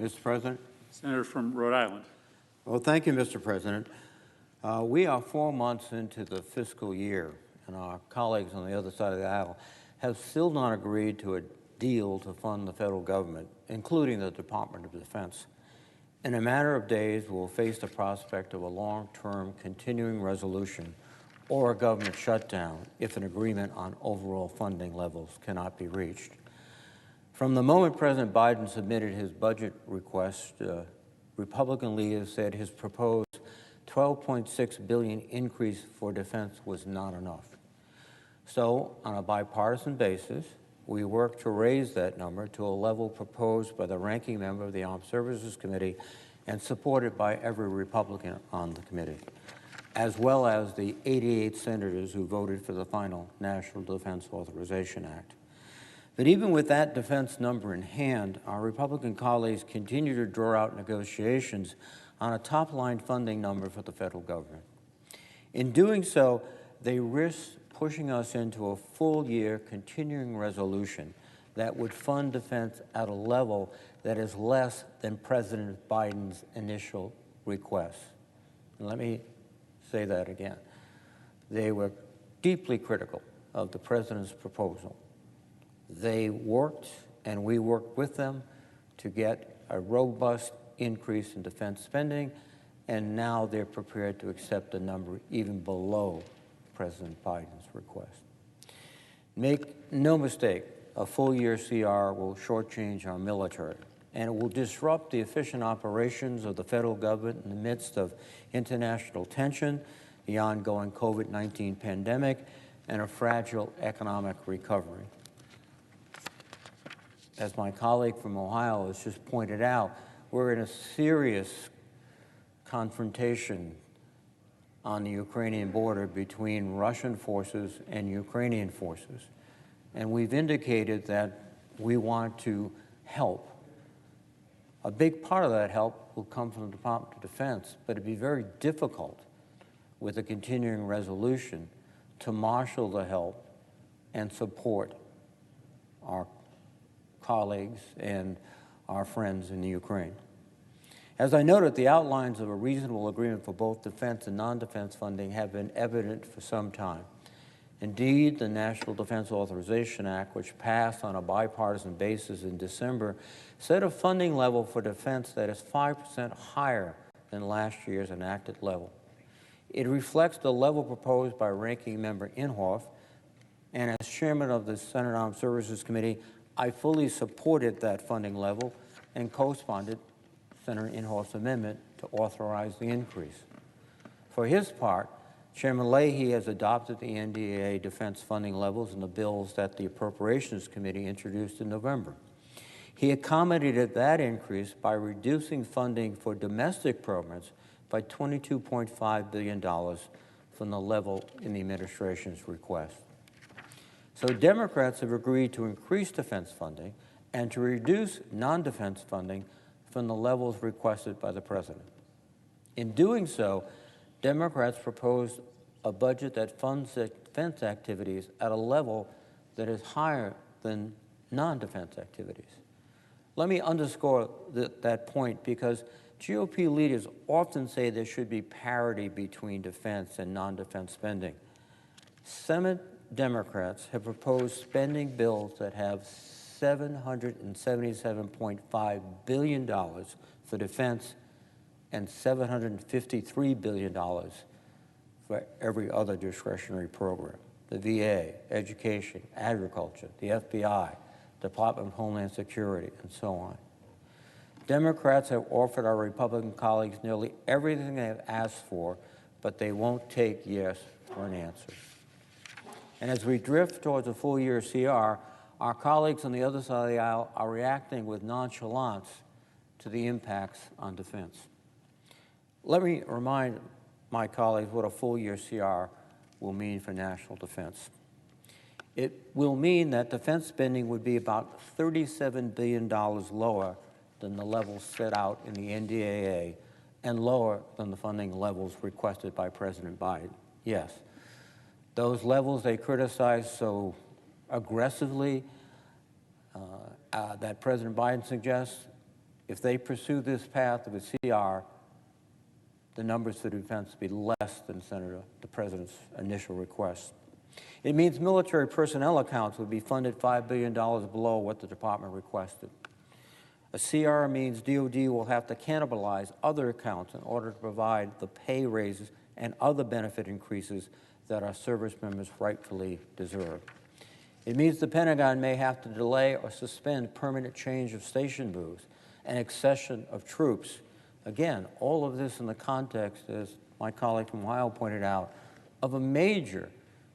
Mr. President. Senator from Rhode Island. Well, thank you, Mr. President. We are 4 months into the fiscal year, and our colleagues on the other side of the aisle have still not agreed to a deal to fund the federal government, including the Department of Defense. In a matter of days, we'll face the prospect of a long-term continuing resolution or a government shutdown if an agreement on overall funding levels cannot be reached. From the moment President Biden submitted his budget request, Republican leaders said his proposed $12.6 billion increase for defense was not enough. So, on a bipartisan basis, we worked to raise that number to a level proposed by the ranking member of the Armed Services Committee and supported by every Republican on the committee, as well as the 88 senators who voted for the final National Defense Authorization Act. But even with that defense number in hand, our Republican colleagues continue to draw out negotiations on a top-line funding number for the federal government. In doing so, they risk pushing us into a full-year continuing resolution that would fund defense at a level that is less than President Biden's initial request. And let me say that again. They were deeply critical of the president's proposal. They worked, and we worked with them, to get a robust increase in defense spending, and now they're prepared to accept a number even below President Biden's request. Make no mistake, a full-year CR will shortchange our military, and it will disrupt the efficient operations of the federal government in the midst of international tension, the ongoing COVID-19 pandemic, and a fragile economic recovery. As my colleague from Ohio has just pointed out, we're in a serious confrontation on the Ukrainian border between Russian forces and Ukrainian forces. And we've indicated that we want to help. A big part of that help will come from the Department of Defense, but it'd be very difficult with a continuing resolution to marshal the help and support our colleagues and our friends in the Ukraine. As I noted, the outlines of a reasonable agreement for both defense and non-defense funding have been evident for some time. Indeed, the National Defense Authorization Act, which passed on a bipartisan basis in December, set a funding level for defense that is 5% higher than last year's enacted level. It reflects the level proposed by Ranking Member Inhofe, and as chairman of the Senate Armed Services Committee, I fully supported that funding level and co-sponsored Senator Inhofe's amendment to authorize the increase. For his part, Chairman Leahy has adopted the NDAA defense funding levels in the bills that the Appropriations Committee introduced in November. He accommodated that increase by reducing funding for domestic programs by $22.5 billion from the level in the administration's request. So Democrats have agreed to increase defense funding and to reduce non-defense funding from the levels requested by the president. In doing so, Democrats proposed a budget that funds defense activities at a level that is higher than non-defense activities. Let me underscore that point, because GOP leaders often say there should be parity between defense and non-defense spending. Senate Democrats have proposed spending bills that have $777.5 billion for defense and $753 billion for every other discretionary program: the VA, education, agriculture, the FBI, Department of Homeland Security, and so on. Democrats have offered our Republican colleagues nearly everything they have asked for, but they won't take yes for an answer. And as we drift towards a full-year CR, our colleagues on the other side of the aisle are reacting with nonchalance to the impacts on defense. Let me remind my colleagues what a full-year CR will mean for national defense. It will mean that defense spending would be about $37 billion lower than the levels set out in the NDAA and lower than the funding levels requested by President Biden. Yes, those levels they criticized so aggressively that President Biden suggests, If they pursue this path of a CR, the numbers for defense will be less than the President's initial request. It means military personnel accounts would be funded $5 billion below what the department requested. A CR means DOD will have to cannibalize other accounts in order to provide the pay raises and other benefit increases that our service members rightfully deserve. It means the Pentagon may have to delay or suspend permanent change of station moves and accession of troops. Again, all of this in the context, as my colleague from Ohio pointed out, of a major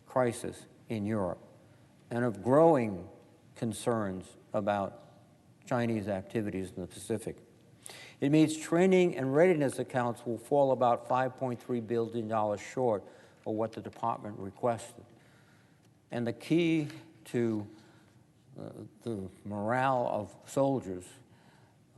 crisis in Europe and of growing concerns about Chinese activities in the Pacific. It means training and readiness accounts will fall about $5.3 billion short of what the department requested. And the key to the morale of soldiers,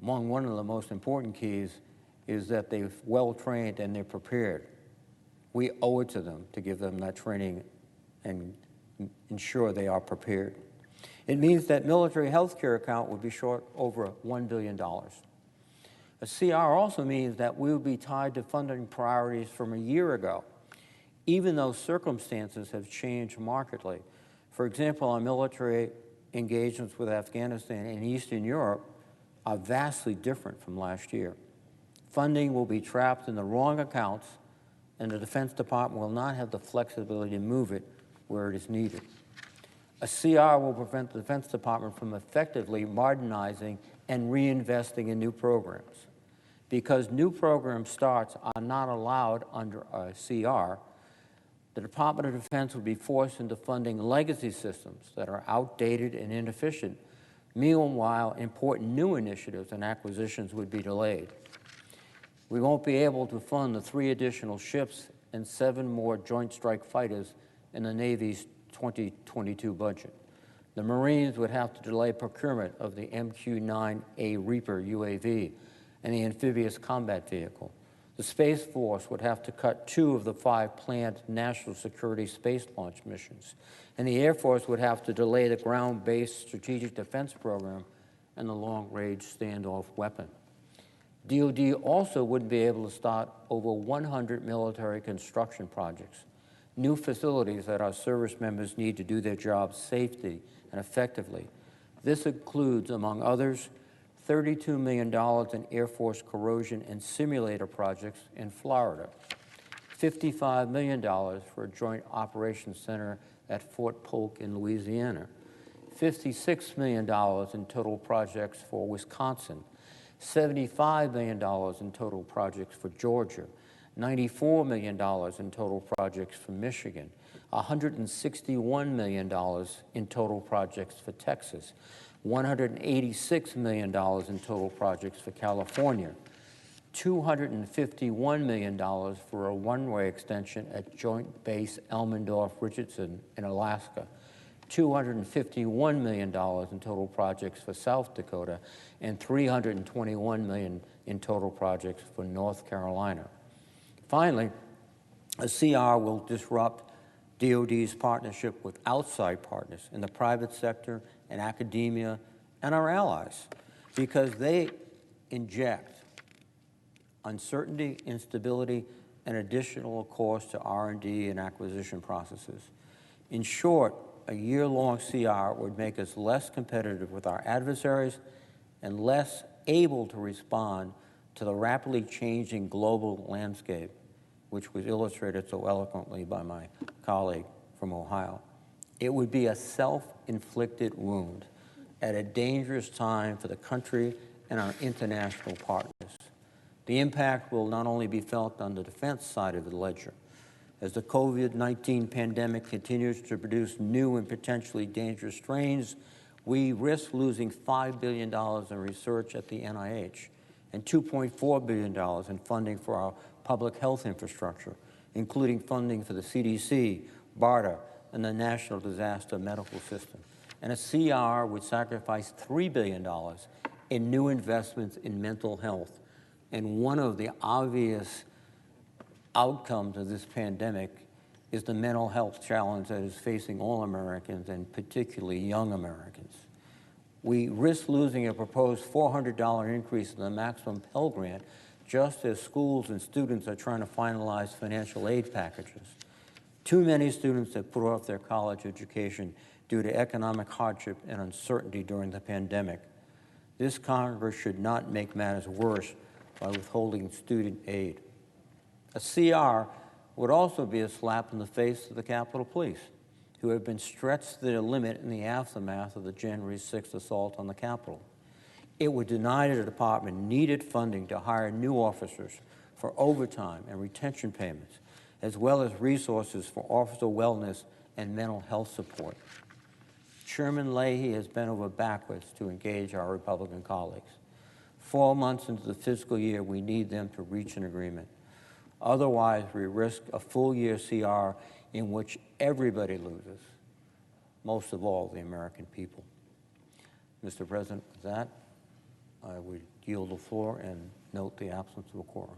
among one of the most important keys, is that they're well trained and they're prepared. We owe it to them to give them that training and ensure they are prepared. It means that military health care account would be short over $1 billion. A CR also means that we will be tied to funding priorities from a year ago, even though circumstances have changed markedly. For example, our military engagements with Afghanistan and Eastern Europe are vastly different from last year. Funding will be trapped in the wrong accounts, and the Defense Department will not have the flexibility to move it where it is needed. A CR will prevent the Defense Department from effectively modernizing and reinvesting in new programs. Because new program starts are not allowed under a CR, the Department of Defense would be forced into funding legacy systems that are outdated and inefficient. Meanwhile, important new initiatives and acquisitions would be delayed. We won't be able to fund the 3 additional ships and 7 more Joint Strike Fighters in the Navy's 2022 budget. The Marines would have to delay procurement of the MQ-9A Reaper UAV and the amphibious combat vehicle. The Space Force would have to cut 2 of the 5 planned national security space launch missions. And the Air Force would have to delay the ground-based strategic defense program and the long-range standoff weapon. DOD also wouldn't be able to start over 100 military construction projects, new facilities that our service members need to do their jobs safely and effectively. This includes, among others, $32 million in Air Force corrosion and simulator projects in Florida, $55 million for a Joint Operations Center at Fort Polk in Louisiana, $56 million in total projects for Wisconsin, $75 million in total projects for Georgia, $94 million in total projects for Michigan, $161 million in total projects for Texas, $186 million in total projects for California, $251 million for a one-way extension at Joint Base Elmendorf-Richardson in Alaska, $251 million in total projects for South Dakota, and $321 million in total projects for North Carolina. Finally, a CR will disrupt DOD's partnership with outside partners in the private sector and academia and our allies, because they inject uncertainty, instability, and additional cost to R&D and acquisition processes. In short, a year-long CR would make us less competitive with our adversaries and less able to respond to the rapidly changing global landscape, which was illustrated so eloquently by my colleague from Ohio. It would be a self-inflicted wound at a dangerous time for the country and our international partners. The impact will not only be felt on the defense side of the ledger. As the COVID-19 pandemic continues to produce new and potentially dangerous strains, we risk losing $5 billion in research at the NIH and $2.4 billion in funding for our public health infrastructure, including funding for the CDC, BARDA, and the National Disaster Medical System. And a CR would sacrifice $3 billion in new investments in mental health. And one of the obvious outcomes of this pandemic is the mental health challenge that is facing all Americans, and particularly young Americans. We risk losing a proposed $400 increase in the maximum Pell Grant just as schools and students are trying to finalize financial aid packages. Too many students have put off their college education due to economic hardship and uncertainty during the pandemic. This Congress should not make matters worse by withholding student aid. A CR would also be a slap in the face to the Capitol Police, who have been stretched to their limit in the aftermath of the January 6th assault on the Capitol. It would deny the department needed funding to hire new officers for overtime and retention payments, as well as resources for officer wellness and mental health support. Chairman Leahy has bent over backwards to engage our Republican colleagues. 4 months into the fiscal year, we need them to reach an agreement. Otherwise, we risk a full-year CR in which everybody loses, most of all, the American people. Mr. President, with that, I would yield the floor and note the absence of a quorum.